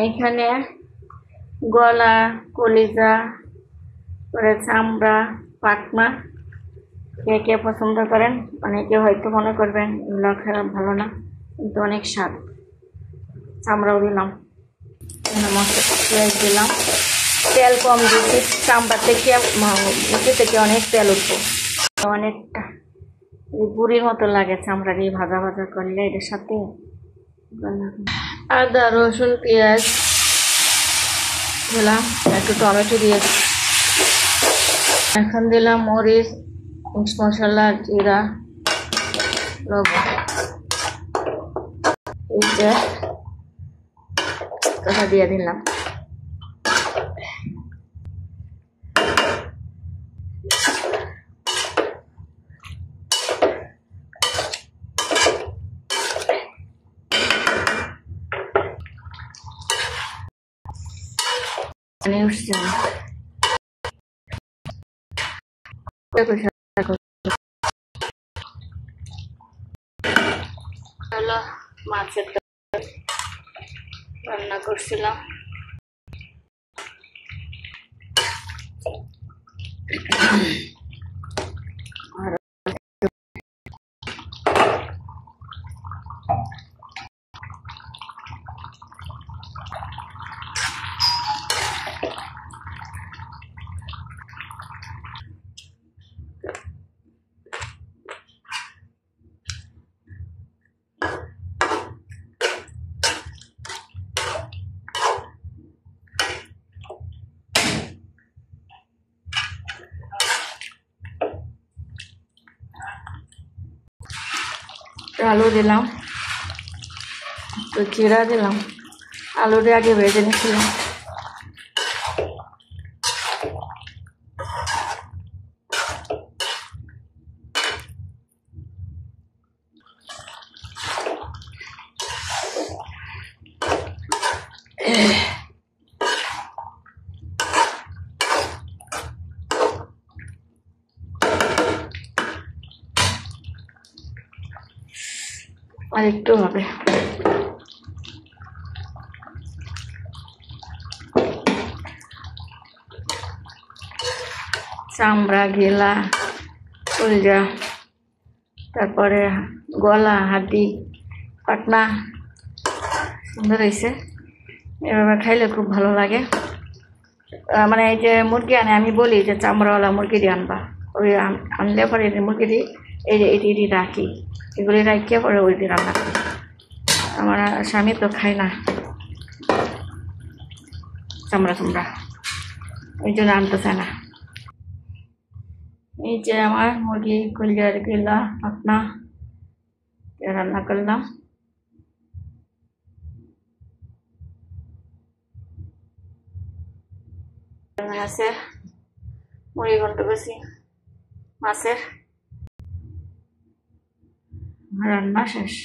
এখানে গলা, কলিজা, করে চামড়া, পাখনা কে কে পছন্দ করেন। অনেকে হয়তো মনে করবেন এগুলো খারাপ, ভালো না, কিন্তু অনেক স্বাদ। চামড়াও দিলাম, মশলা দিলাম, তেল কম দিচ্ছি। চামড়া থেকে মুখে থেকে অনেক তেল উঠবো, অনেকটা বুড়ির মতো লাগে চামড়া দিয়ে ভাজা ভাজা করলে। এটার সাথে আদা, রসুন, পেঁয়াজ দিলাম, একটু টমেটো দিয়ে এখন দিলাম মরিচ, মশলা, জিরা, লবণ। এইটা কথা দিয়ে দিলাম। মাছের রান্না করছিলাম। আলু দিলাম, তো জিরা দিলাম, আলুটা আগে ভেজে নিয়েছিলাম। আর একটু হবে। চামড়া, গেলা, কলিজা, তারপরে গলা, হাড্ডি, পাটনা সুন্দর হয়েছে। এভাবে খাইলে খুব ভালো লাগে। মানে এই যে মুরগি আনে, আমি বলি যে চামড়াওয়ালা মুরগি দিয়ে আনবা। ওই আনলে পরে মুরগি দিয়ে এটি রাখি, এগুলি রাখিয়ে পরে ওই দিয়ে রান্না করি। আমার স্বামী তো খায় না চামড়া, ওই জন্য আনতে চায় না। এই যে আমার মুরগি কলিজার গেলা, পাখনা রান্না করলাম। মাছের মুড়ি ঘন্ট বেশি, মাছের রান্না শেষ।